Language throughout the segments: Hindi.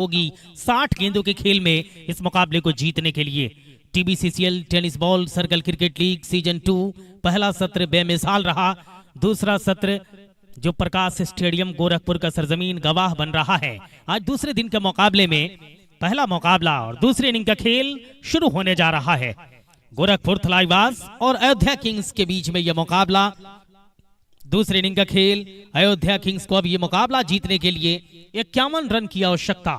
होगी 60 गेंदों के खेल में इस मुकाबले को जीतने के लिए। TBCCL tennis ball circle cricket league season 2 पहला सत्र बेमिसाल रहा। दूसरा सत्र जो प्रकाश स्टेडियम गोरखपुर का सरजमीन गवाह बन रहा है। आज दूसरे दिन के मुकाबले में पहला मुकाबला और दूसरे इनिंग का खेल शुरू होने जा रहा है। गोरखपुर थलाईवास और अयोध्या किंग्स के बीच में यह मुकाबला, दूसरे इनिंग का खेल। अयोध्या किंग्स को अब यह मुकाबला जीतने के लिए 51 रन की आवश्यकता।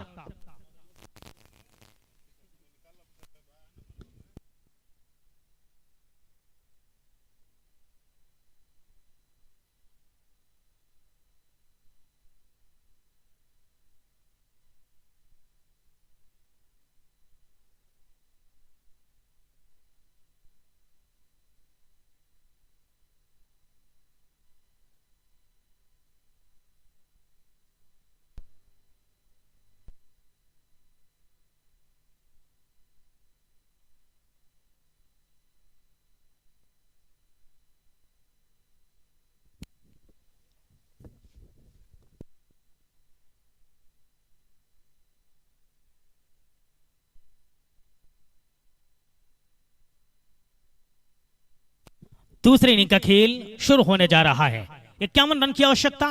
दूसरे इनिंग का खेल शुरू होने जा रहा है। 51 रन की आवश्यकता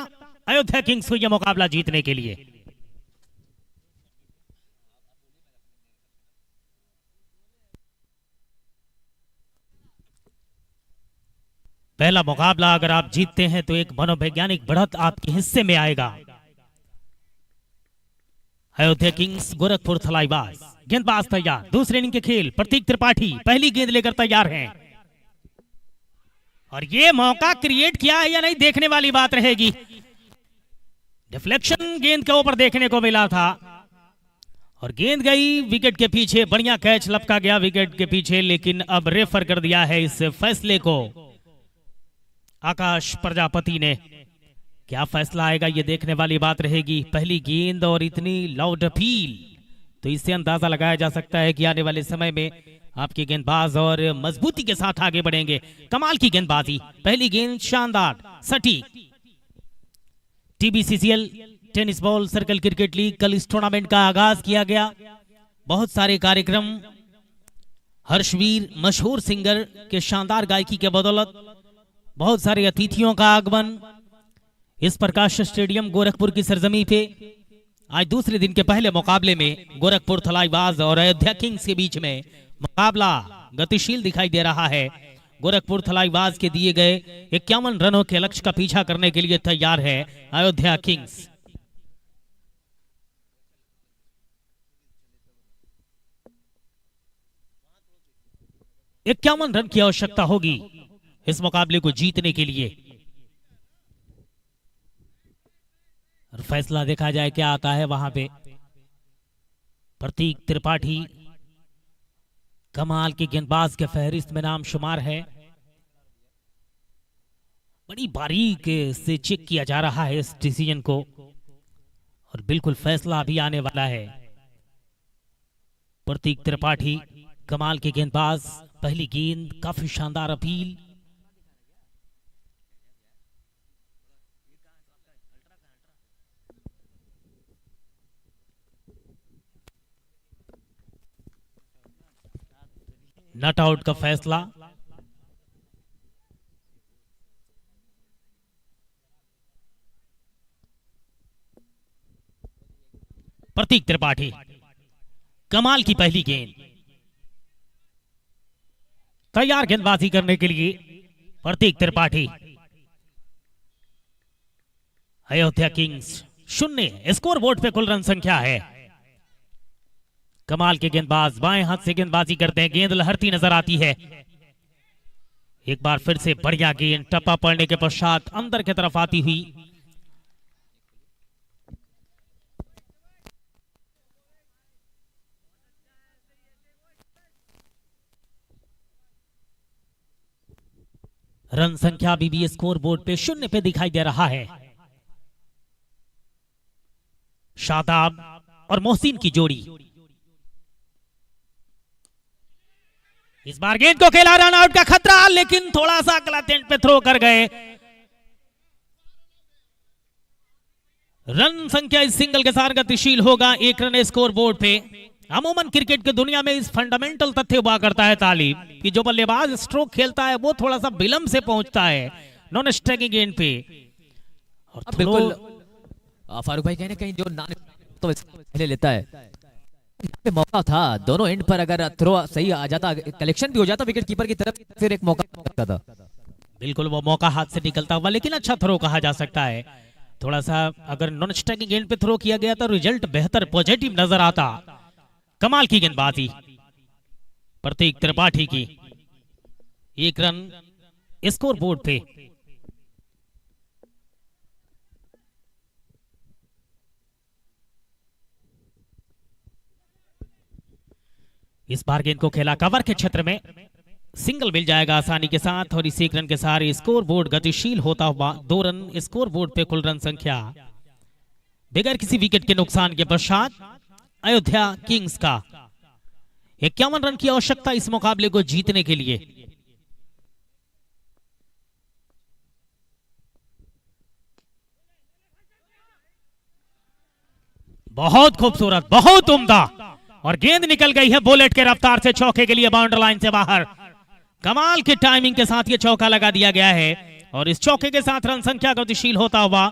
अयोध्या किंग्स को यह मुकाबला जीतने के लिए। पहला मुकाबला अगर आप जीतते हैं तो एक मनोवैज्ञानिक बढ़त आपके हिस्से में आएगा। अयोध्या किंग्स गोरखपुर थलाईवास, गेंदबाज तैयार। दूसरे इनिंग के खेल, प्रतीक त्रिपाठी पहली गेंद लेकर तैयार हैं और ये मौका क्रिएट किया है या नहीं देखने वाली बात रहेगी। डिफ्लेक्शन गेंद के ऊपर देखने को मिला था और गेंद गई विकेट के पीछे। बढ़िया कैच लपका गया विकेट के पीछे, लेकिन अब रेफर कर दिया है इस फैसले को आकाश प्रजापति ने। क्या फैसला आएगा ये देखने वाली बात रहेगी। पहली गेंद और इतनी लाउड अपील, तो इससे अंदाजा लगाया जा सकता है कि आने वाले समय में आपके गेंदबाज और मजबूती के साथ आगे बढ़ेंगे। कमाल की गेंदबाजी, पहली गेंद शानदार सटीक। TBCCL tennis ball circle cricket league, कल इस टूर्नामेंट का आगाज किया गया। बहुत सारे कार्यक्रम, हर्षवीर मशहूर सिंगर के शानदार गायकी के बदौलत बहुत सारे अतिथियों का आगमन इस प्रकाश स्टेडियम गोरखपुर की सरजमी पे। आज दूसरे दिन के पहले मुकाबले में गोरखपुर थलाईवास और अयोध्या किंग्स के बीच में मुकाबला गतिशील दिखाई दे रहा है। गोरखपुर थलाईवास के दिए गए 51 रनों के लक्ष्य का पीछा करने के लिए तैयार है अयोध्या किंग्स। इक्यावन रन की आवश्यकता होगी इस मुकाबले को जीतने के लिए। और फैसला देखा जाए क्या आता है वहां पे। प्रतीक त्रिपाठी कमाल के गेंदबाज के फहरिस्त में नाम शुमार है। बड़ी बारीक से चेक किया जा रहा है इस डिसीजन को और बिल्कुल फैसला अभी आने वाला है। प्रतीक त्रिपाठी कमाल के गेंदबाज, पहली गेंद काफी शानदार अपील। नॉट आउट का फैसला। प्रतीक त्रिपाठी कमाल की पहली गेंद, तैयार गेंदबाजी करने के लिए Prateek Tripathi. Ayodhya kings 0 score board पे कुल रन संख्या है। कमाल के गेंदबाज बाएं हाथ से गेंदबाजी करते हैं, गेंद लहरती नजर आती है। एक बार फिर से बढ़िया गेंद, टप्पा पड़ने के पश्चात अंदर की तरफ आती हुई। रन संख्या अभी भी स्कोर बोर्ड पे 0 पे दिखाई दे रहा है। शादाब और मोहसिन की जोड़ी। इस बार गेंद को खेला, रन आउट का खतरा, लेकिन थोड़ा सा गलत एंड पे थ्रो कर गए। रन संख्या इस सिंगल के साथ गतिशील होगा, 1 रन स्कोर बोर्ड पे। अमूमन क्रिकेट की दुनिया में इस फंडामेंटल तथ्य हुआ करता है तालिब कि जो बल्लेबाज स्ट्रोक खेलता है वो थोड़ा सा विलंब से पहुंचता है नॉन स्ट्राइकिंग एंड पे। और बिल्कुल फारूक भाई कहने कहीं जो तो पहले लेता है, पे मौका था दोनों एंड पर, अगर थ्रो सही आ जाता, कलेक्शन भी हो जाता विकेट कीपर की तरफ, फिर एक मौका लगता था। बिल्कुल वो मौका हाथ से निकलता हुआ, लेकिन अच्छा थ्रो कहा जा सकता है। थोड़ा सा अगर नॉन स्ट्राइकिंग एंड पे थ्रो किया गया तो रिजल्ट बेहतर पॉजिटिव नजर आता। कमाल की गेंदबाजी प्रतीक त्रिपाठी की, 1 रन स्कोर बोर्ड पे। इस बार गेंद को खेला कवर के क्षेत्र में, सिंगल मिल जाएगा आसानी के साथ और इस 1 रन के सारे स्कोर बोर्ड गतिशील होता हुआ 2 रन स्कोर बोर्ड पे। कुल रन संख्या बगैर किसी विकेट के नुकसान के पश्चात अयोध्या किंग्स का 51 रन की आवश्यकता इस मुकाबले को जीतने के लिए। बहुत खूबसूरत, बहुत उम्दा, और गेंद निकल गई है बुलेट के रफ्तार से चौके के लिए बाउंड्री लाइन से बाहर। कमाल की टाइमिंग के साथ ये चौका लगा दिया गया है और इस चौके के साथ रन संख्या गतिशील होता हुआ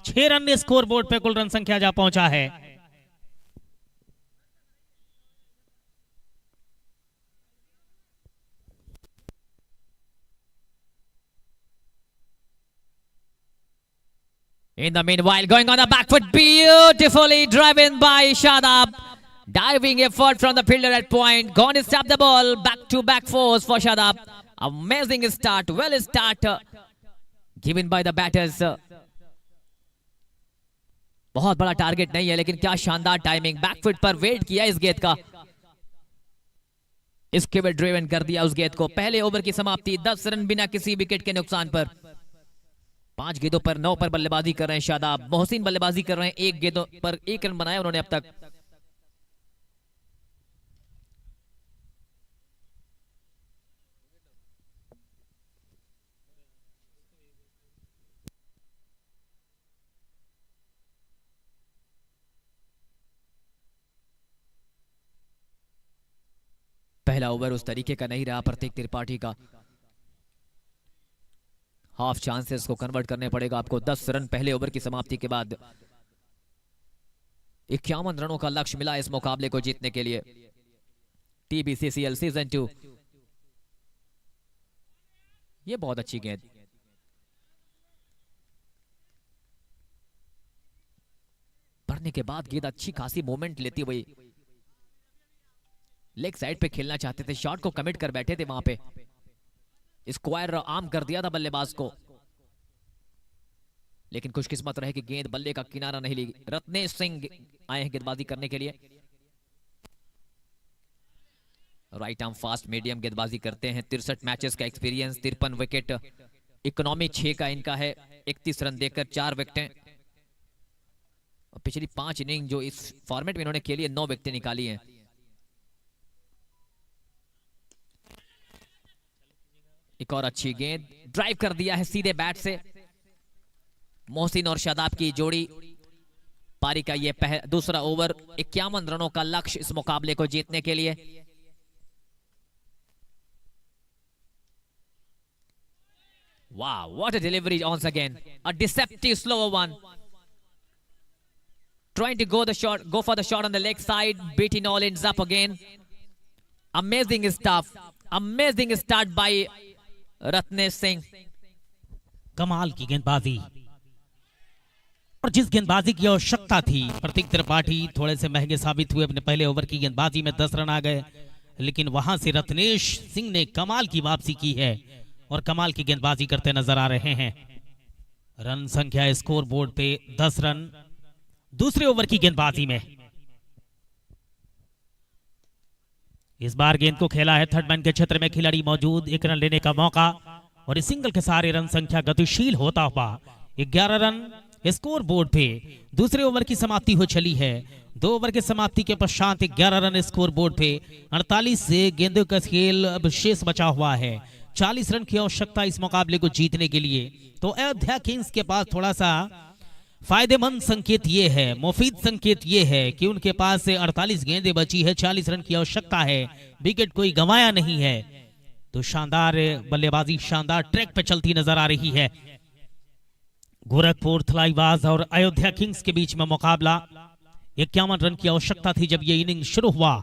6 रन स्कोर बोर्ड पे कुल रन संख्या जा पहुंचा है। In the meanwhile, going on the back foot, beautifully driven by Shadab. Diving effort from the fielder at point. Gone to stop the ball. Back-to-back force for Shadab. Amazing start. Well start given by the batters. बहुत बड़ा टारगेट नहीं है, लेकिन क्या शानदार टाइमिंग। बैकफुट पर वेट किया इस गेंद का, इसके बाद ड्रिवन कर दिया उस गेंद को। पहले ओवर की समाप्ति, 10 रन बिना किसी विकेट के नुकसान पर। 5 गेंदों पर 9 पर बल्लेबाजी कर रहे हैं शादाब। मोहसिन बल्लेबाजी कर रहे हैं, 1 गेंदों पर 1 रन बनाया उन्होंने अब तक। पहला ओवर उस तरीके का नहीं रहा प्रतीक त्रिपाठी का। हाफ चांसेस को कन्वर्ट करने पड़ेगा आपको। 10 रन पहले ओवर की समाप्ति के बाद। 51 रनों का लक्ष्य मिला इस मुकाबले को जीतने के लिए। TBCCL season 2। ये बहुत अच्छी गेंद, भरने के बाद गेंद अच्छी खासी मूवमेंट लेती हुई लेग साइड पे खेलना चाहते थे, शॉट को कमिट कर बैठे थे वहां पे। स्क्वायर आर्म कर दिया था बल्लेबाज को, लेकिन खुशकिस्मत रहे कि गेंद बल्ले का किनारा नहीं ली। रत्नेश सिंह आए हैं गेंदबाजी करने के लिए। राइट आर्म फास्ट मीडियम गेंदबाजी करते हैं। 63 मैचेस का एक्सपीरियंस, 53 विकेट, इकोनॉमी 6 का इनका है। 31 रन देकर 4 विकेटें। पिछली 5 इनिंग जो इस फॉर्मेट में इन्होंने खेली है, 9 विकेटें निकाली हैं। एक और अच्छी गेंद, ड्राइव कर दिया है सीधे बैट से। मोहसिन और शादाब की जोड़ी। पारी का ये दूसरा ओवर। 51 रनों का लक्ष्य इस मुकाबले को जीतने के लिए। वाह, what a delivery once again. A deceptive slower one. Trying to go for the shot on the leg side. Beating all ends up again. Amazing stuff. Amazing start by Ratnesh Singh. कमाल की गेंदबाजी, और जिस गेंदबाजी की आवश्यकता थी, प्रतीक त्रिपाठी थोड़े से महंगे साबित हुए। अपने पहले ओवर की गेंदबाजी में 10 रन आ गए, लेकिन वहां से रत्नेश सिंह ने कमाल की वापसी की है और कमाल की गेंदबाजी करते नजर आ रहे हैं। रन संख्या स्कोर बोर्ड पे 10 रन दूसरे ओवर की गेंदबाजी में। इस बार गेंद को खेला है थर्ड मैन के क्षेत्र में, खिलाड़ी मौजूद, 1 रन लेने का मौका और इस सिंगल के सारे रन संख्या गतिशील होता हुआ 11 रन स्कोर बोर्ड पे। दूसरे ओवर की समाप्ति हो चली है। 2 ओवर के समाप्ति के पश्चात 11 रन स्कोर बोर्ड पे। 48 से गेंदों का खेल अब शेष बचा हुआ है। 40 रन की आवश्यकता इस मुकाबले को जीतने के लिए। तो अयोध्या किंग्स के पास थोड़ा सा फायदेमंद संकेत ये है, मुफीद संकेत ये है कि उनके पास से 48 गेंदें बची है, 40 रन की आवश्यकता है, विकेट कोई गंवाया नहीं है। तो शानदार बल्लेबाजी, शानदार ट्रैक पे चलती नजर आ रही है। गोरखपुर थलाईवाज और अयोध्या किंग्स के बीच में मुकाबला। 51 रन की आवश्यकता थी जब ये इनिंग शुरू हुआ।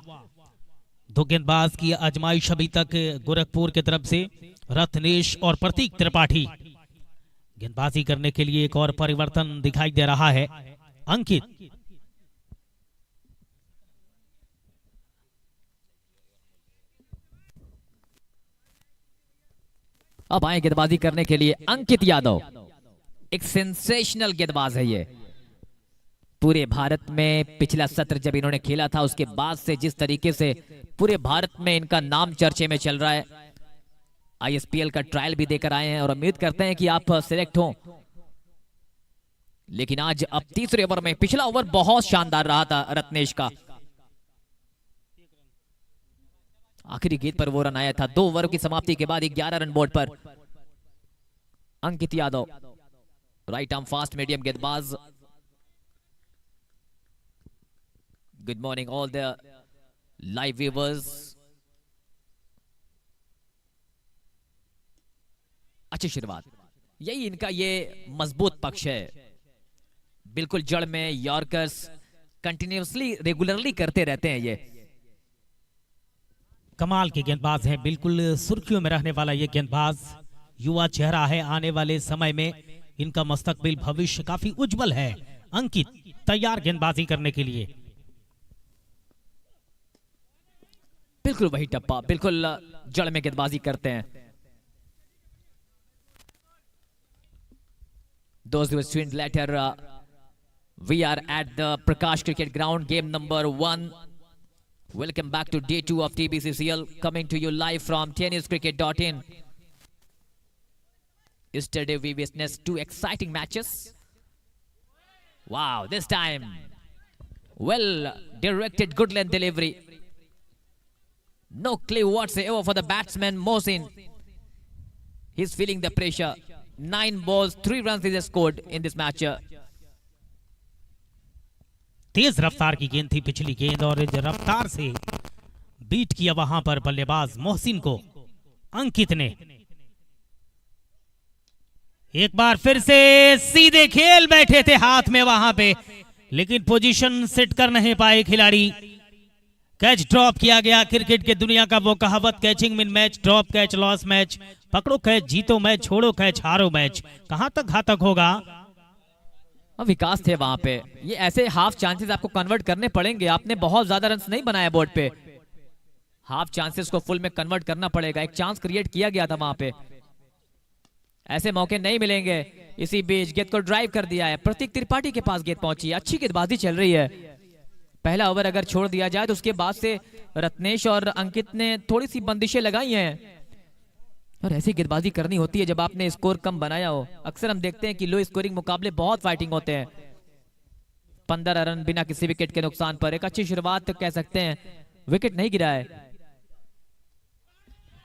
दो गेंदबाज की आजमाइश अभी तक गोरखपुर की तरफ से रत्नेश और प्रतीक त्रिपाठी। गेंदबाजी करने के लिए एक और परिवर्तन दिखाई दे रहा है। अंकित अब आए गेंदबाजी करने के लिए अंकित यादव। एक सेंसेशनल गेंदबाज है ये। पूरे भारत में पिछला सत्र जब इन्होंने खेला था उसके बाद से जिस तरीके से पूरे भारत में इनका नाम चर्चे में चल रहा है। आईएसपीएल का ट्रायल भी देकर आए हैं और उम्मीद करते हैं कि आप सिलेक्ट हो। लेकिन आज अब तीसरे ओवर में, पिछला ओवर बहुत शानदार रहा था रत्नेश का। आखिरी गेंद पर वो रन आया था 2 ओवर की समाप्ति के बाद 11 रन बोर्ड पर। Ankit Yadav right arm fast medium गेंदबाज। Good morning all the live viewers. अच्छी शुरुआत, यही इनका ये मजबूत पक्ष है। बिल्कुल जड़ में यॉर्कर्स कंटिन्यूअसली रेगुलरली करते रहते हैं। ये कमाल के गेंदबाज हैं, बिल्कुल सुर्खियों में रहने वाला ये गेंदबाज युवा चेहरा है। आने वाले समय में इनका मुस्तकबिल, भविष्य काफी उज्जवल है। अंकित तैयार गेंदबाजी करने के लिए। बिल्कुल वही टप्पा, बिल्कुल जड़ में गेंदबाजी करते हैं। Those who have tuned later, we are at the Prakash Cricket Ground, game number 1. Welcome back to day 2 of TBCCL, coming to you live from tenniscricket.in. Yesterday we witnessed 2 exciting matches. Wow, this time well directed, good length delivery. No clue whatsoever for the batsman Mohsin. He's feeling the pressure. 9 balls, 3 runs he has scored in this match. तेज रफ्तार की गेंद थी पिछली गेंद और रफ्तार से बीट किया वहां पर बल्लेबाज मोहसिन को अंकित ने। एक बार फिर से सीधे खेल बैठे थे हाथ में वहां पे, लेकिन पोजीशन सेट कर नहीं पाए खिलाड़ी। कैच ड्रॉप किया गया। क्रिकेट के दुनिया का वो कहावत, catching win match, drop catch loss match. पकड़ो कैच जीतो मैच, छोड़ो कैच हारो मैच। कहां तक घातक होगा। विकास थे वहां पे। ये ऐसे हाफ चांसेस आपको कन्वर्ट करने पड़ेंगे। आपने बहुत ज्यादा रन नहीं बनाया बोर्ड पे, हाफ चांसेस को फुल में कन्वर्ट करना पड़ेगा। एक चांस क्रिएट किया गया था वहां पे, ऐसे मौके नहीं मिलेंगे। इसी बीच गेंद को ड्राइव कर दिया है, प्रतीक त्रिपाठी के पास गेंद पहुंची है। अच्छी गेंदबाजी चल रही है। पहला ओवर अगर छोड़ दिया जाए तो उसके बाद से रत्नेश और अंकित ने थोड़ी सी बंदिशें लगाई हैं और ऐसी गेंदबाजी करनी होती है जब आपने स्कोर कम बनाया हो। अक्सर हम देखते हैं कि लो स्कोरिंग मुकाबले बहुत फाइटिंग होते हैं। 15 रन बिना किसी विकेट के नुकसान पर एक अच्छी शुरुआत तो कह सकते हैं, विकेट नहीं गिरा है।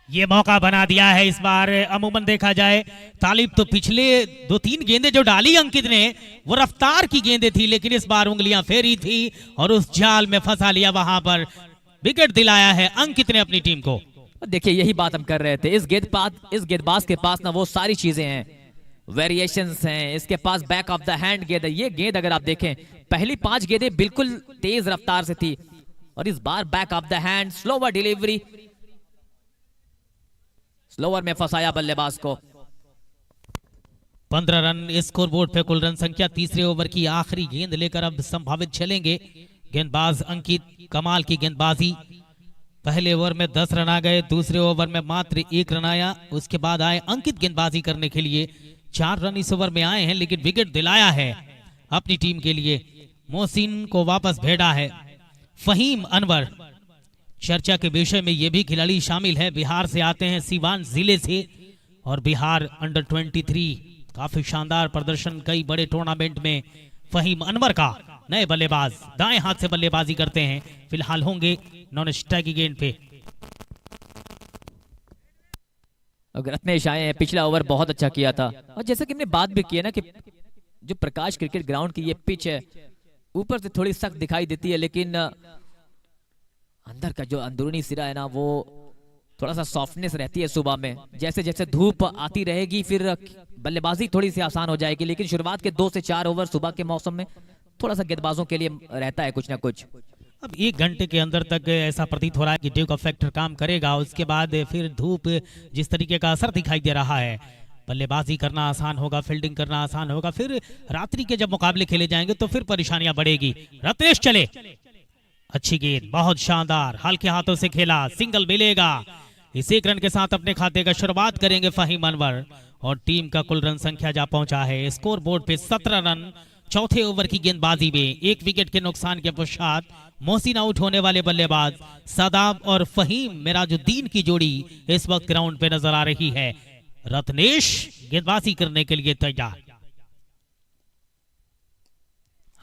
ये मौका बना दिया है इस बार। अमूमन देखा जाए तालिब तो पिछले 2-3 गेंदें जो डाली अंकित ने वो रफ्तार की गेंदें थी, लेकिन इस बार उंगलियां फेरी थी और उस जाल में फंसा लिया। वहां पर विकेट दिलाया है अंकित ने अपनी टीम को। देखिए यही बात हम कर रहे थे। इस गेंदबाज के पास ना वो सारी चीजें हैं, वेरिएशंस हैं। इसके पास बैक ऑफ द हैंड गेंद है। ये गेंद अगर आप देखें, पहली 5 गेंदें बिल्कुल तेज रफ्तार से थी और इस बार back of the hand, slower delivery, slower में फंसाया बल्लेबाज को। 15 रन स्कोर बोर्ड पे। कुल रन संख्या तीसरे ओवर की आखिरी गेंद लेकर अब संभावित चलेंगे गेंदबाज अंकित। कमाल की गेंदबाजी। पहले ओवर में 10 रन आ गए, दूसरे ओवर में मात्र 1 रन आया। उसके बाद आए अंकित गेंदबाजी करने के लिए। 4 रन इस ओवर में आए हैं, लेकिन विकेट दिलाया है अपनी टीम के लिए। मोहसिन को वापस भेजा है। फहीम अनवर चर्चा के विषय में ये भी खिलाड़ी शामिल है। बिहार से आते हैं, सीवान जिले से, और बिहार अंडर 23 काफी शानदार प्रदर्शन कई बड़े टूर्नामेंट में फहीम अनवर का। नए बल्लेबाज दाएं हाथ से बल्लेबाजी करते हैं, फिलहाल होंगे नॉन स्ट्राइक की गेंद पे। रत्नेश आए हैं, पिछला ओवर बहुत अच्छा किया था और जैसा कि हमने बात भी की है ना कि जो प्रकाश क्रिकेट ग्राउंड की ये पिच है ऊपर से थोड़ी सख्त दिखाई देती है, लेकिन अंदर का जो अंदरूनी सिरा है ना वो थोड़ा सा सॉफ्टनेस रहती है सुबह में। जैसे जैसे धूप आती रहेगी फिर बल्लेबाजी थोड़ी सी आसान हो जाएगी, लेकिन शुरुआत के 2 से 4 ओवर सुबह के मौसम में थोड़ा सा गेंदबाजों के लिए रहता है कुछ ना कुछ। अब 1 घंटे के अंदर तक ऐसा प्रतीत हो रहा है कि ड्यू का फैक्टर काम करेगा। उसके बाद फिर धूप जिस तरीके का असर दिखाई दे रहा है, बल्लेबाजी करना आसान होगा, फील्डिंग करना आसान होगा। फिर रात्रि के जब मुकाबले खेले जाएंगे तो फिर परेशानियां बढ़ेगी। रत्नेश चले, अच्छी गेंद, बहुत शानदार, हल्के हाथों से खेला, सिंगल मिलेगा। इस 1 रन के साथ अपने खाते का शुरुआत करेंगे फहीम अनवर और टीम का कुल रन संख्या जा पहुंचा है स्कोर बोर्ड पे 17 रन। चौथे ओवर की गेंदबाजी में 1 विकेट के नुकसान के पश्चात मोहसिन आउट होने वाले बल्लेबाज शादाब और फहीम मिराजुद्दीन की जोड़ी इस वक्त ग्राउंड पे नजर आ रही है। रत्नेश गेंदबाजी करने के लिए तैयार,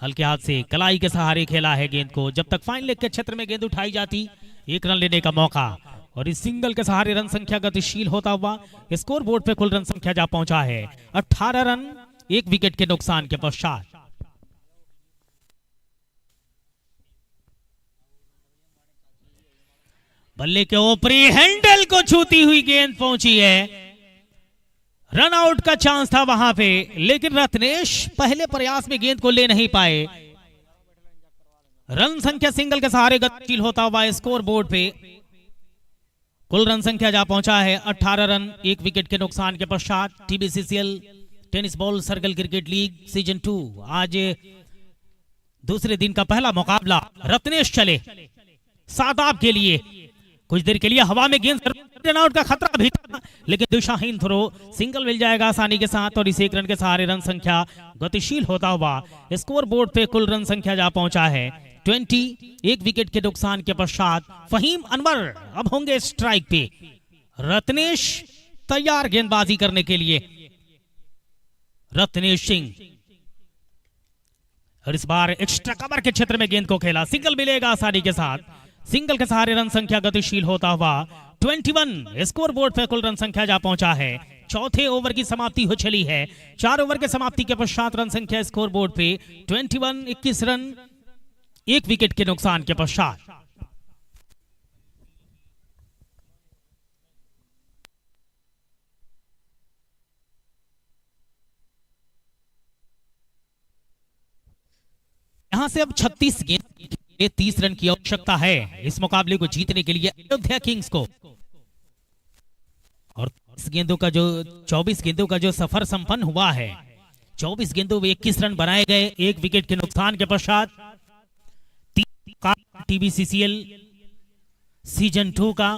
हल्के हाथ से कलाई के सहारे खेला है गेंद को। जब तक फाइन लेग के क्षेत्र में गेंद उठाई जाती 1 रन लेने का मौका, और इस सिंगल के सहारे रन संख्या गतिशील होता हुआ स्कोर बोर्ड पे कुल रन संख्या जा पहुंचा है 18 रन 1 विकेट के नुकसान के पश्चात। बल्ले के ऊपरी हैंडल को छूती हुई गेंद पहुंची है, रन आउट का चांस था वहां पे, लेकिन रत्नेश पहले प्रयास में गेंद को ले नहीं पाए। रन संख्या सिंगल के सहारे गतिशील होता हुआ स्कोर बोर्ड पे कुल रन संख्या जा पहुंचा है 18 रन 1 विकेट के नुकसान के पश्चात। TBCCL tennis ball circle cricket league season 2 आज दूसरे दिन का पहला मुकाबला। रत्नेश चले शादाब के लिए, कुछ देर के लिए हवा में गेंद रन आउट का खतरा भी था, लेकिन दिशाहीन थ्रो, सिंगल मिल जाएगा आसानी के साथ और इस 1 रन के सहारे रन संख्या गतिशील होता हुआ स्कोर बोर्ड पे कुल रन संख्या जा पहुंचा है 20। 1 विकेट के नुकसान के पश्चात फहीम अनवर अब होंगे स्ट्राइक पे। रत्नेश तैयार गेंदबाजी करने के लिए। रत्नेश सिंह और इस बार एक्स्ट्रा कवर के क्षेत्र में गेंद को खेला, सिंगल मिलेगा आसानी के साथ। सिंगल के सहारे रन संख्या गतिशील होता हुआ 21 स्कोर बोर्ड पे कुल रन संख्या जा पहुंचा है। चौथे ओवर की समाप्ति हो चली है। 4 ओवर के समाप्ति के पश्चात रन संख्या स्कोर बोर्ड पे 21 21 रन 1 विकेट के नुकसान के पश्चात। यहां से अब 36 गेंद 30 रन की आवश्यकता है इस मुकाबले को जीतने के लिए अयोध्या किंग्स को। और 24 गेंदों का जो सफर संपन्न हुआ है, 24 गेंदों में 21 रन बनाए गए 1 विकेट के नुकसान के पश्चात। TBCCL सीजन 2 का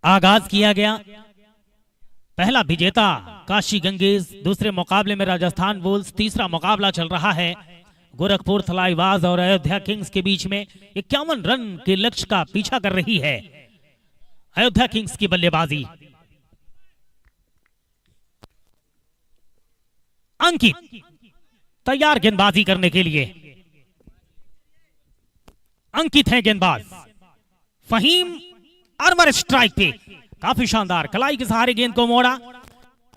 आगाज किया गया। पहला विजेता काशी गंगेज, दूसरे मुकाबले में राजस्थान बुल्स, तीसरा मुकाबला चल रहा है गोरखपुर थलाईवाज और अयोध्या किंग्स के बीच में। 51 रन के लक्ष्य का पीछा कर रही है अयोध्या किंग्स की बल्लेबाजी। अंकित तैयार गेंदबाजी करने के लिए। अंकित है गेंदबाज। फहीम अनवर स्ट्राइक पे, काफी शानदार, कलाई के सहारे गेंद को मोड़ा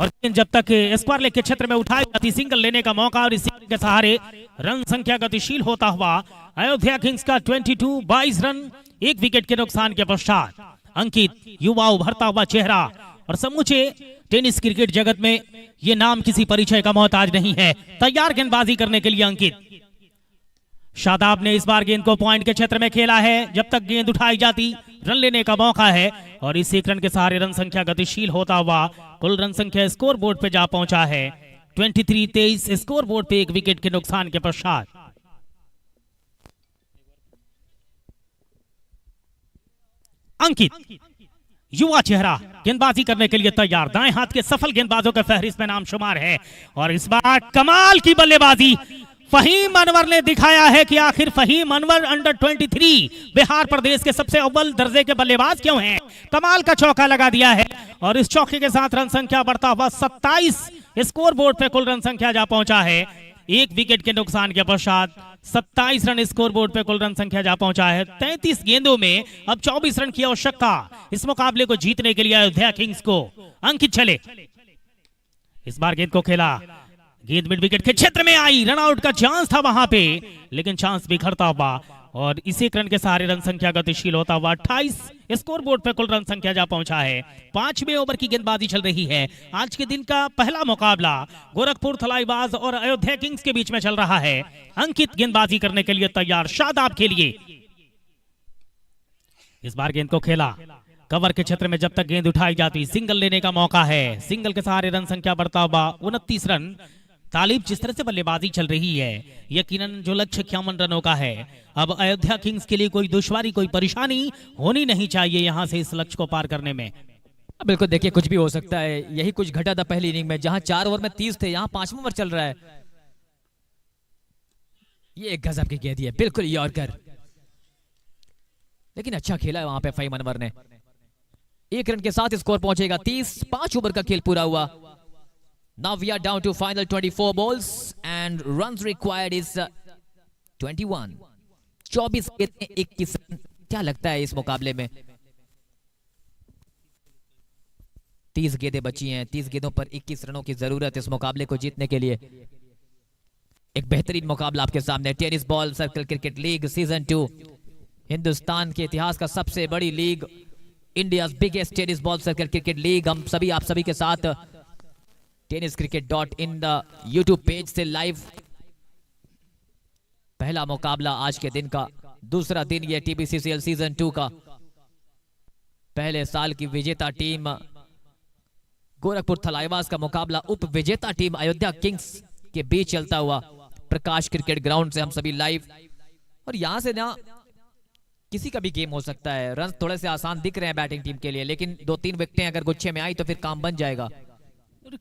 और गेंद जब तक स्क्वायर लेग के क्षेत्र में उठाई जाती सिंगल लेने का मौका, और इस सिंगल के सहारे रन संख्या गतिशील होता हुआ अयोध्या किंग्स का 22 रन 1 विकेट के नुकसान के पश्चात। अंकित युवा उभरता हुआ चेहरा और समूचे टेनिस क्रिकेट जगत में ये नाम किसी परिचय का मोहताज नहीं है। तैयार गेंदबाजी करने के लिए अंकित। शादाब ने इस बार गेंद को पॉइंट के क्षेत्र में खेला है, जब तक गेंद उठाई जाती रन लेने का मौका है, और इस 1 रन के सहारे रन संख्या गतिशील होता हुआ कुल रन संख्या स्कोर बोर्ड पे जा पहुंचा है 23 स्कोर बोर्ड पे 1 विकेट के नुकसान के पश्चात। अंकित युवा चेहरा गेंदबाजी करने के लिए तैयार, दाएं हाथ के सफल गेंदबाजों का फहरिस्त में नाम शुमार है, और इस बार कमाल की बल्लेबाजी फहीम अनवर ने दिखाया है कि आखिर फहीम अनवर अंडर 23 बिहार प्रदेश के सबसे अव्वल दर्जे के बल्लेबाज क्यों हैं। कमाल का चौका लगा दिया है और इस चौके के साथ रन संख्या बढ़ता हुआ 27 स्कोर बोर्ड पे कुल रन संख्या जा पहुंचा है एक विकेट के नुकसान के पश्चात 27 रन स्कोरबोर्ड पे कुल रन संख्या जा पहुंचा है। 33 गेंदों में अब 24 रन की आवश्यकता इस मुकाबले को जीतने के लिए अयोध्या किंग्स को। अंकित छले इस बार गेंद को खेला, गेंद मिड विकेट के क्षेत्र में आई, रन आउट का चांस था वहां पे, लेकिन चांस बिखरता हुआ और इसी रन के सहारे रन संख्या गतिशील होता हुआ 28 स्कोरबोर्ड पे कुल रन संख्या जा पहुंचा है। 5वें ओवर की गेंदबाजी चल रही है। आज के दिन का पहला मुकाबला गोरखपुर थलाईवाज और अयोध्या किंग्स के बीच में चल रहा है। अंकित गेंदबाजी करने के लिए तैयार, शादाब के लिए इस बार गेंद को खेला, कवर के क्षेत्र में जब तक गेंद उठाई जाती सिंगल लेने का मौका है। सिंगल के सहारे रन संख्या बढ़ता हुआ 29 रन। तालिब जिस तरह से बल्लेबाजी चल रही है, यकीनन जो लक्ष्य 51 रनों का है, अब अयोध्या किंग्स के लिए कोई दुश्वारी, कोई परेशानी होनी नहीं चाहिए यहां से इस लक्ष्य को पार करने में। बिल्कुल, देखिए कुछ भी हो सकता है। यही कुछ घटा था पहली इनिंग में, जहां 4 ओवर में 30 थे, यहां 5वां ओवर चल रहा है। ये एक गजब की गेंद है, बिल्कुल यॉर्कर, लेकिन अच्छा खेला है वहां पे फहीम अनवर ने। 1 रन के साथ स्कोर पहुंचेगा 30। 5 ओवर का खेल पूरा हुआ। Now we are down to final 24 balls and runs required is 21. 24 गेंदें 21 रन। क्या लगता है इस मुकाबले में? 30 गेंदें बची हैं, 30 गेंदों पर 21 रनों की जरूरत इस मुकाबले को जीतने के लिए। एक बेहतरीन मुकाबला आपके सामने। Tennis ball circle cricket league season 2, Hindustan के इतिहास का सबसे बड़ी league, India's biggest tennis ball circle cricket league. हम सभी आप सभी के साथ tenniscricket.in द यूट्यूब पेज से लाइव। पहला मुकाबला आज के दिन का, दूसरा दिन ये TBCCL सीजन 2 का। पहले साल की विजेता टीम गोरखपुर थलाईवास का मुकाबला उप विजेता टीम अयोध्या किंग्स के बीच चलता हुआ प्रकाश क्रिकेट ग्राउंड से हम सभी लाइव। और यहां से ना किसी का भी गेम हो सकता है। रन थोड़े से आसान दिख रहे हैं बैटिंग टीम के लिए, लेकिन 2-3 विकेटें अगर गुच्छे में आई तो फिर काम बन जाएगा।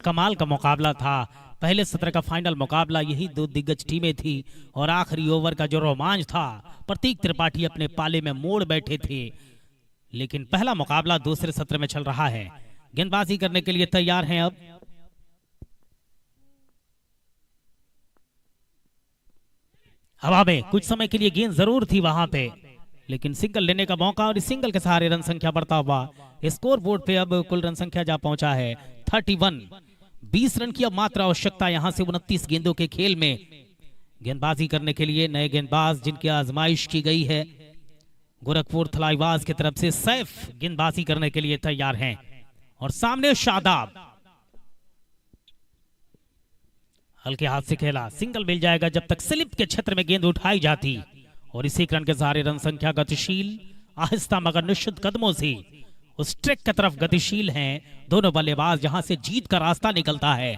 कमाल का मुकाबला था। पहले सत्र का फाइनल मुकाबला यही दो दिग्गज टीमें थी और आखिरी ओवर का जो रोमांच था, प्रतीक त्रिपाठी अपने पाले में मोड़ बैठे थे। लेकिन पहला मुकाबला दूसरे सत्र में चल रहा है। गेंदबाजी करने के लिए तैयार हैं अब हवा में। कुछ समय के लिए गेंद जरूर थी वहां पे, लेकिन सिंगल लेने का मौका और इस सिंगल के सहारे रन संख्या बढ़ता हुआ स्कोर बोर्ड पे अब कुल रन संख्या जा पहुंचा है 31। 20 रन की अब मात्र आवश्यकता यहां से 29 गेंदों के खेल में। गेंदबाजी करने के लिए नए गेंदबाज जिनकी आजमाइश की गई है गोरखपुर थलाईवास की तरफ से, सैफ गेंदबाजी करने के लिए तैयार हैं और सामने शादाब। हल्के हाथ से खेला, सिंगल मिल जाएगा जब तक स्लिप के क्षेत्र में गेंद उठाई जाती और इसी रन के सहारे रन संख्या गतिशील, आहिस्ता मगर निश्चित कदमों से उस ट्रैक की तरफ गतिशील हैं दोनों बल्लेबाज, जहां से जीत का रास्ता निकलता है।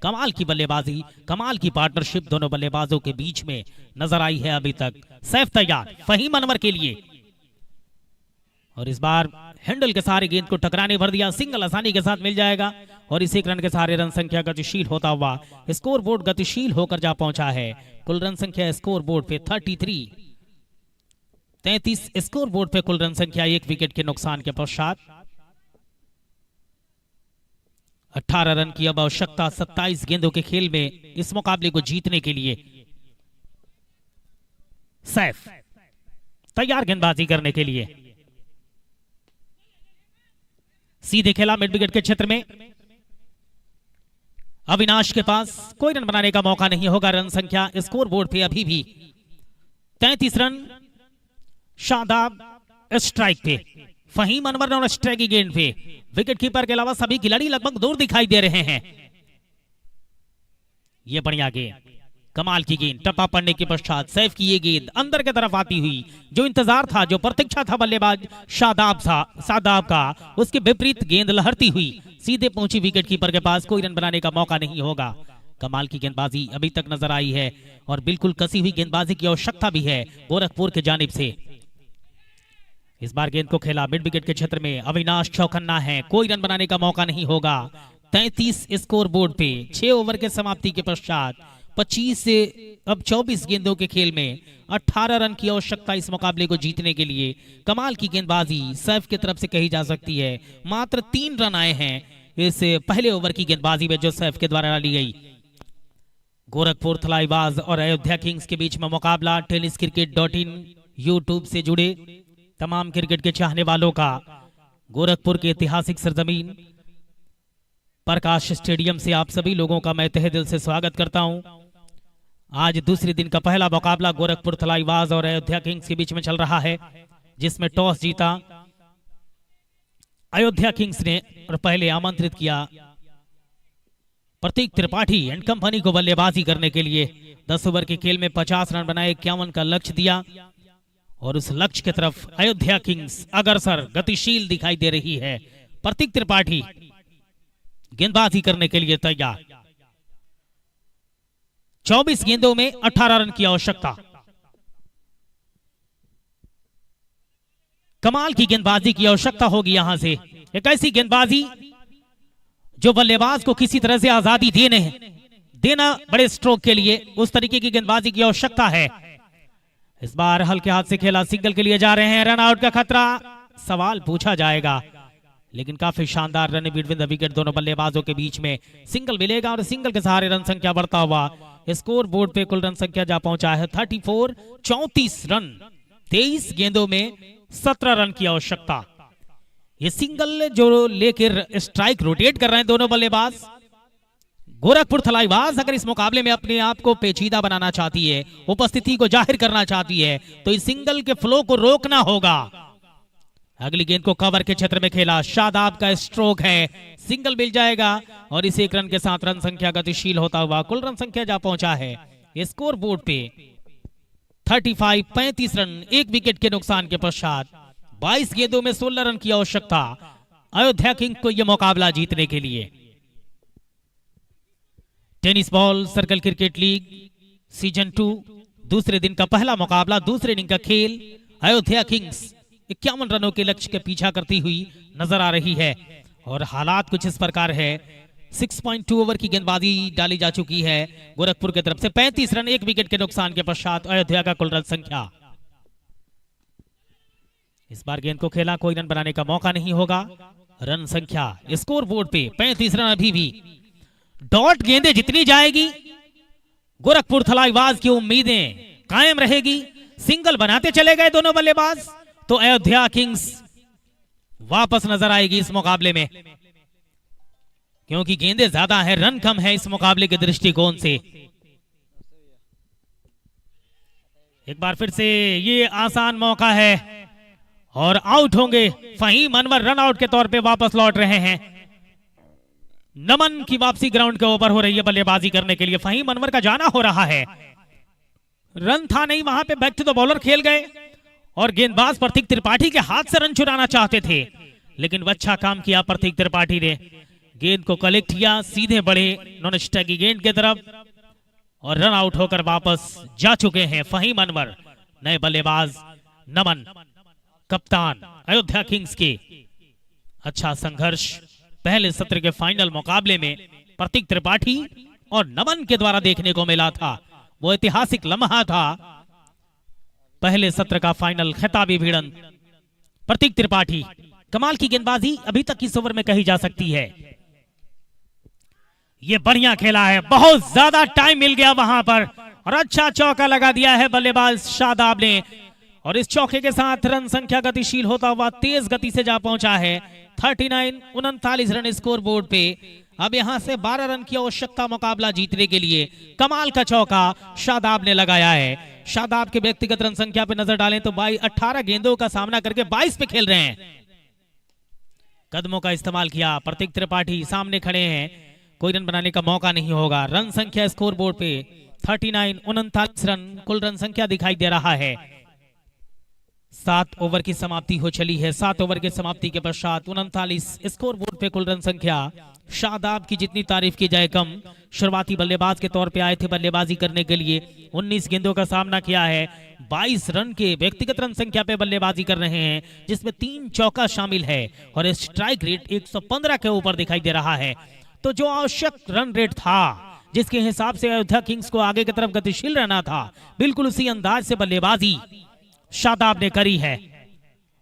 कमाल की बल्लेबाजी, कमाल की पार्टनरशिप दोनों बल्लेबाजों के बीच में नजर आई है अभी तक। सैफ तैयार फहीम अनवर के लिए और इस बार हैंडल के सहारे गेंद को टकराने भर दिया, सिंगल आसानी के साथ मिल जाएगा और इसी रन के सहारे रन संख्या गतिशील होता हुआ स्कोर बोर्ड गतिशील होकर जा पहुंचा है। कुल रन संख्या स्कोर बोर्ड पे 33 स्कोर बोर्ड पे कुल रन संख्या 1 विकेट के नुकसान के पश्चात 18 रन की अब आवश्यकता 27 गेंदों के खेल में इस मुकाबले को जीतने के लिए। सैफ तैयार गेंदबाजी करने के लिए, सीधे खेला मिड विकेट के क्षेत्र में। अविनाश के पास कोई रन बनाने का मौका नहीं होगा। रन संख्या स्कोर बोर्ड पे अभी भी 33 रन। शादाब स्ट्राइक पे, फहीम अनवर और स्ट्राइक की गेंद पे। विकेट कीपर के अलावा सभी खिलाड़ी लगभग दूर दिखाई दे रहे हैं। ये बढ़िया गेंद, कमाल की गेंद, टप्पा पड़ने के पश्चात सैफ की ये गेंद अंदर की तरफ आती हुई, जो इंतजार था, जो प्रतीक्षा था बल्लेबाज शादाब का, उसके विपरीत गेंद लहरती हुई सीधे पहुंची विकेट कीपर के पास। कोई रन बनाने का मौका नहीं होगा। कमाल की गेंदबाजी अभी तक नजर आई है और बिल्कुल कसी हुई गेंदबाजी की आवश्यकता भी है गोरखपुर के जानिब से। इस बार गेंद को खेला मिड विकेट के क्षेत्र में। अविनाश चौकन्ना है, कोई रन बनाने का मौका नहीं होगा। 33 स्कोर बोर्ड पे 6 ओवर के समाप्ति के पश्चात 25 से अब 24 गेंदों के खेल में 18 रन की आवश्यकता इस मुकाबले को जीतने के लिए। कमाल की गेंदबाजी सैफ की तरफ से कही जा सकती है। मात्र 3 रन आए हैं इस पहले ओवर की गेंदबाजी में जो सैफ के द्वारा डाली गई। गोरखपुर थलाईबाज और अयोध्या किंग्स के बीच में मुकाबला। tenniscricket.in यूट्यूब से जुड़े तमाम क्रिकेट के चाहने वालों का गोरखपुर के ऐतिहासिक सरजमीन प्रकाश स्टेडियम से आप सभी लोगों का मैं तहे दिल से स्वागत करता हूं। आज दूसरे दिन का पहला मुकाबला गोरखपुर थलाईबाज और अयोध्या किंग्स के बीच में चल रहा है, जिसमें टॉस जीता अयोध्या किंग्स ने और पहले आमंत्रित किया प्रतीक त्रिपाठी एंड कंपनी को बल्लेबाजी करने के लिए। 10 ओवर के खेल में 50 रन बनाए, 51 का लक्ष्य दिया और उस लक्ष्य की तरफ अयोध्या किंग्स अग्रसर गतिशील दिखाई दे रही है। प्रतीक त्रिपाठी गेंदबाजी करने के लिए तैयार। 24 गेंदों में 18 रन की आवश्यकता। कमाल की गेंदबाजी की आवश्यकता होगी यहां से। एक ऐसी गेंदबाजी जो बल्लेबाज को किसी तरह से आजादी देना बड़े स्ट्रोक के लिए, उस तरीके की गेंदबाजी की आवश्यकता है। इस बार हल्के हाथ से खेला, सिंगल के लिए जा रहे हैं। रन आउट का खतरा, सवाल पूछा जाएगा, लेकिन काफी शानदार रन बिटवीन द विकेट दोनों बल्लेबाजों के बीच में। सिंगल मिलेगा और सिंगल के सहारे रन संख्या बढ़ता हुआ स्कोर बोर्ड पे कुल रन संख्या जा पहुंचा है 34। 34 रन 23 गेंदों में 17 रन की आवश्यकता। ये सिंगल जो लेकर स्ट्राइक रोटेट कर रहे हैं दोनों बल्लेबाज। गोरखपुर थलाईबाज अगर इस मुकाबले में अपने आप को पेचीदा बनाना चाहती है, उपस्थिति को जाहिर करना चाहती है, तो इस सिंगल के फ्लो को रोकना होगा। अगली गेंद को कवर के क्षेत्र में खेला, शादाब का स्ट्रोक है, सिंगल मिल जाएगा और इस एक रन के साथ रन संख्या गतिशील होता हुआ कुल रन संख्या जा पहुंचा है स्कोर बोर्ड पे 35। 35 रन, एक विकेट के नुकसान के पश्चात 22 गेंदों में 16 रन की आवश्यकता अयोध्या किंग्स को यह मुकाबला जीतने के लिए। Tennis ball circle cricket league season 2 दूसरे दिन का पहला मुकाबला, दूसरे दिन का खेल। अयोध्या किंग्स 51 रनों के लक्ष्य के पीछा करती हुई नजर आ रही है और हालात कुछ इस प्रकार है। 6.2 ओवर की गेंदबाजी डाली जा चुकी है गोरखपुर की तरफ से। 35 रन, एक विकेट के नुकसान के पश्चात अयोध्या का कुल रन संख्या। इस बार गेंद को खेला, कोई रन बनाने का मौका नहीं होगा। रन संख्या स्कोर बोर्ड पे 35 रन अभी भी। डॉट गेंदें जितनी जाएगी गोरखपुर थलाईबाज की उम्मीदें कायम रहेगी। सिंगल बनाते चले गए दोनों बल्लेबाज तो अयोध्या किंग्स वापस नजर आएगी इस मुकाबले में, क्योंकि गेंदें ज्यादा है, रन कम है इस मुकाबले के दृष्टिकोण से। एक बार फिर से ये आसान मौका है और आउट होंगे फहीम अनवर। रन आउट के तौर पे वापस लौट रहे हैं। नमन की वापसी ग्राउंड के ऊपर हो रही है बल्लेबाजी करने के लिए। फहीम अनवर का जाना हो रहा है। रन था नहीं वहां पे, बैक टू द बॉलर खेल गए और गेंदबाज प्रतीक त्रिपाठी के हाथ से रन चुराना चाहते थे, लेकिन अच्छा काम किया प्रतीक त्रिपाठी ने। गेंद को कलेक्ट किया, सीधे बढ़े नॉन स्ट्राइक की गेंद की तरफ और रन आउट होकर वापस जा चुके हैं फहीम अनवर। नए बल्लेबाज नमन, कप्तान अयोध्या किंग्स के। अच्छा संघर्ष पहले सत्र के फाइनल मुकाबले में प्रतीक त्रिपाठी और नमन के द्वारा देखने को मिला था। वो ऐतिहासिक लम्हा था, पहले सत्र का फाइनल खिताबी भिड़ंत। प्रतीक त्रिपाठी कमाल की गेंदबाजी अभी तक इस ओवर में कही जा सकती है। ये बढ़िया खेला है, बहुत ज्यादा टाइम मिल गया वहां पर और अच्छा चौका लगा दिया है बल्लेबाज शादाब ने और इस चौके के साथ रन संख्या गतिशील होता हुआ तेज गति से जा पहुंचा है 39। 39 रन स्कोर बोर्ड पे। अब यहां से 12 रन की आवश्यकता मुकाबला जीतने के लिए। कमाल का चौका शादाब ने लगाया है। शादाब के व्यक्तिगत रन संख्या पे नजर डालें तो 18 गेंदों का सामना करके 22 पे खेल रहे हैं। कदमों का इस्तेमाल किया, प्रतीक त्रिपाठी सामने खड़े हैं, कोई रन बनाने का मौका नहीं होगा। रन संख्या स्कोर बोर्ड पे 39। 39 रन कुल रन संख्या दिखाई दे रहा है। 7 ओवर की समाप्ति हो चली है। 7 ओवर की समाप्ति के पश्चात 39 स्कोर बोर्ड पे कुल रन संख्या। शादाब की जितनी तारीफ की जाए कम। शुरुआती बल्लेबाज के तौर पे आए थे बल्लेबाजी करने के लिए। 19 गेंदों का सामना किया है। 22 रन के व्यक्तिगत रन संख्या पे बल्लेबाजी कर रहे हैं, जिसमें 3 चौका शामिल है और स्ट्राइक रेट 115 के ऊपर दिखाई दे रहा है। तो जो आवश्यक रन रेट था, जिसके हिसाब से अयोध्या किंग्स को आगे की तरफ गतिशील रहना था, बिल्कुल उसी अंदाज से बल्लेबाजी शादाब ने करी है।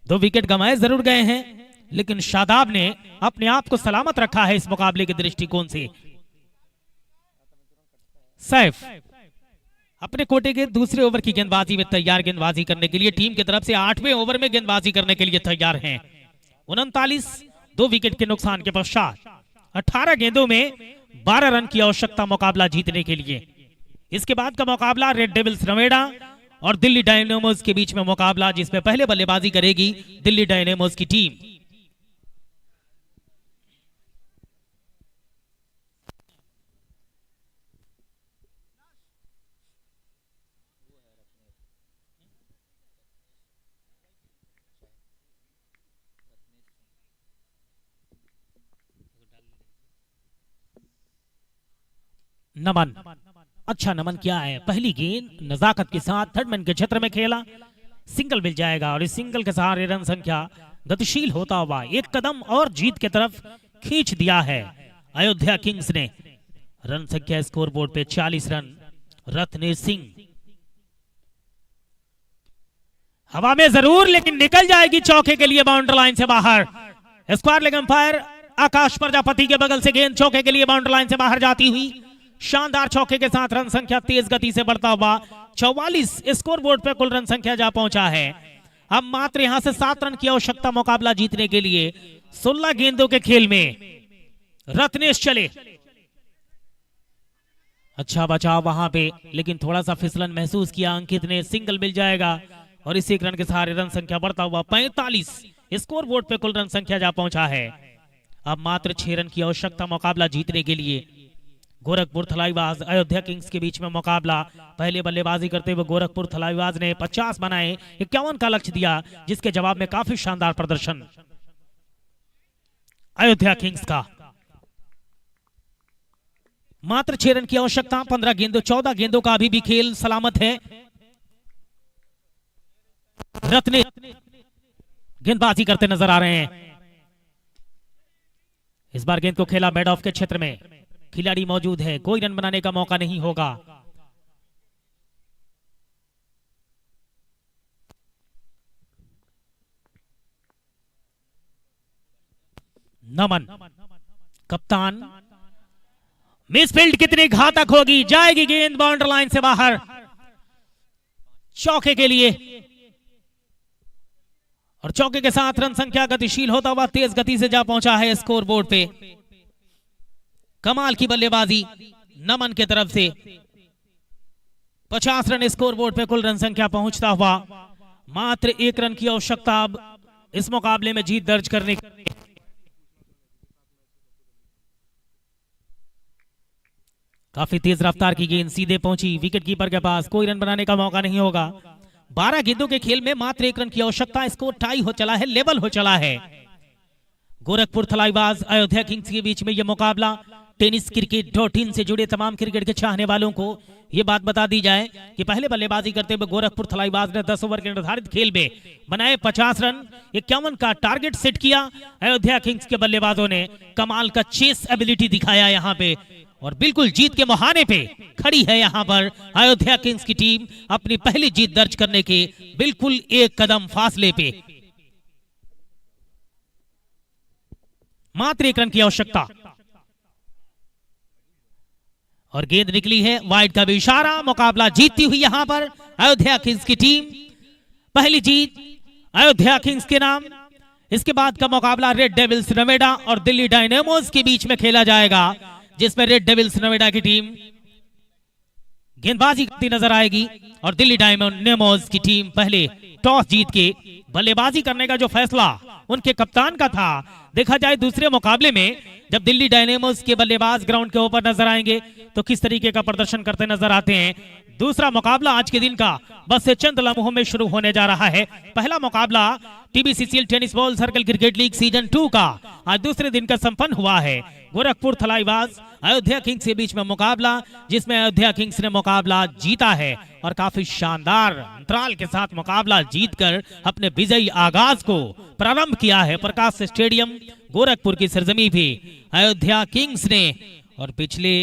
2 विकेट गंवाए जरूर गए हैं, लेकिन शादाब ने अपने आप को सलामत रखा है इस मुकाबले के दृष्टिकोण से। सैफ अपने कोटे के दूसरे ओवर की गेंदबाजी में तैयार, गेंदबाजी करने के लिए टीम की तरफ से 8वें ओवर में गेंदबाजी करने के लिए तैयार हैं। 39 2 विकेट के नुकसान के पश्चात 18 गेंदों में 12 रन की आवश्यकता मुकाबला जीतने के लिए। इसके बाद का मुकाबला रेड डेविल्स नोएडा और दिल्ली डायनेमोज के बीच में मुकाबला, जिसमें पहले बल्लेबाजी करेगी दिल्ली डायनेमोज की टीम। नमन, अच्छा नमन क्या है, पहली गेंद नजाकत के साथ थर्ड मैन के क्षेत्र में खेला, सिंगल मिल जाएगा और इस सिंगल के सहारे रन संख्या गतिशील होता हुआ एक कदम और जीत की तरफ खींच दिया है अयोध्या किंग्स ने। रन संख्या स्कोरबोर्ड पे 40 रन। रत्नेश सिंह हवा में जरूर, लेकिन निकल जाएगी चौके के लिए बाउंड्री लाइन से बाहर। स्क्वायर लेग अंपायर आकाश प्रजापति के बगल से गेंद चौके के लिए बाउंड्री लाइन से बाहर जाती हुई शानदार चौके के साथ रन संख्या तेज गति से बढ़ता हुआ 44 स्कोरबोर्ड पे कुल रन संख्या जा पहुंचा है। अब मात्र यहां से 7 रन की आवश्यकता मुकाबला जीतने के लिए। 16 गेंदों के खेल में रत्नेश चले, अच्छा बचाव वहां पे, लेकिन थोड़ा सा फिसलन महसूस किया अंकित ने। सिंगल मिल जाएगा और इसी रन के सहारे रन संख्या बढ़ता हुआ 45 स्कोरबोर्ड पे कुल रन संख्या जा पहुंचा है। अब मात्र 6 रन की आवश्यकता मुकाबला जीतने के लिए। गोरखपुर थलाईवाज अयोध्या किंग्स के बीच में मुकाबला। पहले बल्लेबाजी करते हुए गोरखपुर थलाईवाज ने 50 बनाए, 51 का लक्ष्य दिया, जिसके जवाब में काफी शानदार प्रदर्शन अयोध्या किंग्स का। मात्र 6 रन की आवश्यकता, 14 गेंदों का अभी भी खेल सलामत है। रत्ने गेंदबाजी करते नजर आ रहे हैं। इस बार गेंद को खेला बैड ऑफ के क्षेत्र में, खिलाड़ी मौजूद है, कोई रन बनाने का मौका नहीं होगा। नमन कप्तान, मिसफील्ड कितनी घातक होगी, जाएगी गेंद बाउंड्री लाइन से बाहर चौके के लिए और चौके के साथ रन संख्या गतिशील होता हुआ तेज गति से जा पहुंचा है स्कोरबोर्ड पे। कमाल की बल्लेबाजी नमन के तरफ से। 50 रन स्कोरबोर्ड पे कुल रन संख्या पहुंचता हुआ मात्र 1 रन की आवश्यकता अब इस मुकाबले में जीत दर्ज करने। काफी तेज रफ्तार की गेंद सीधे पहुंची विकेट कीपर के पास, कोई रन बनाने का मौका नहीं होगा। 12 गेंदों के खेल में मात्र 1 रन की आवश्यकता। स्कोर टाई हो चला है, लेवल हो चला है। गोरखपुर थलाईवाज अयोध्या किंग्स के बीच में यह मुकाबला। टेनिस क्रिकेट.in से जुड़े तमाम क्रिकेट के चाहने वालों को यह बात बता दी जाए कि पहले बल्लेबाजी करते हुए गोरखपुर थलाईवाज ने 10 ओवर के निर्धारित खेल में बनाए 50 रन, 51 का टारगेट सेट किया। अयोध्या किंग्स के बल्लेबाजों ने कमाल का चेस एबिलिटी दिखाया यहां पे और बिल्कुल जीत के मुहाने पे खड़ी है यहां पर अयोध्या किंग्स की टीम अपनी पहली जीत दर्ज करने के बिल्कुल 1 कदम फासले पे। मात्र 1 रन की आवश्यकता और गेंद निकली है वाइड का भी इशारा। मुकाबला जीतती हुई यहां पर अयोध्या किंग्स की टीम, पहली जीत अयोध्या किंग्स के नाम। इसके बाद का मुकाबला रेड डेविल्स नोएडा और दिल्ली डायनेमोज के बीच में खेला जाएगा, जिसमें रेड डेविल्स नोएडा की टीम गेंदबाजी करती नजर आएगी और दिल्ली डायनेमोज की टीम पहले टॉस जीत के बल्लेबाजी करने का जो फैसला उनके कप्तान का था। देखा जाए दूसरे मुकाबले में जब दिल्ली डायनेमोज के बल्लेबाज ग्राउंड के ऊपर नजर आएंगे तो किस तरीके का प्रदर्शन करते नजर आते हैं। दूसरा मुकाबला आज के दिन का बस से चंद लम्हों में शुरू होने जा रहा है। पहला मुकाबला TBCCL tennis ball circle cricket league season 2 का आज दूसरे दिन का संपन्न हुआ है। गोरखपुर थलाईवाज अयोध्या किंग्स के बीच में मुकाबला, जिसमें अयोध्या किंग्स ने मुकाबला जीता है और काफी शानदार अंतराल के साथ मुकाबला जीतकर अपने विजयी आगाज को प्रारंभ किया है प्रकाश स्टेडियम गोरखपुर की सरजमी भी अयोध्या किंग्स ने। और पिछले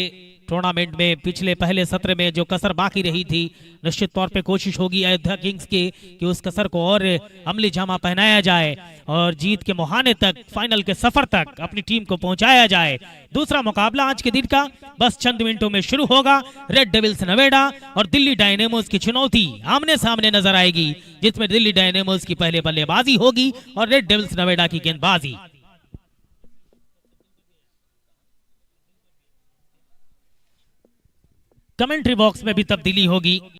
टूर्नामेंट में पिछले पहले सत्र में जो कसर बाकी रही थी, निश्चित तौर पे कोशिश होगी अयोध्या किंग्स की कि उस कसर को और अमली जामा पहनाया जाए और जीत के मुहाने तक, फाइनल के सफर तक अपनी टीम को पहुंचाया जाए। दूसरा मुकाबला आज के दिन का बस चंद मिनटों में शुरू होगा। रेड डेविल्स नोएडा और दिल्ली डायनेमोस की चुनौती आमने सामने नजर आएगी, जिसमें दिल्ली डायनेमोस की पहले बल्लेबाजी होगी और रेड डेविल्स नोएडा की गेंदबाजी। कमेंट्री बॉक्स में भी तब्दीली होगी।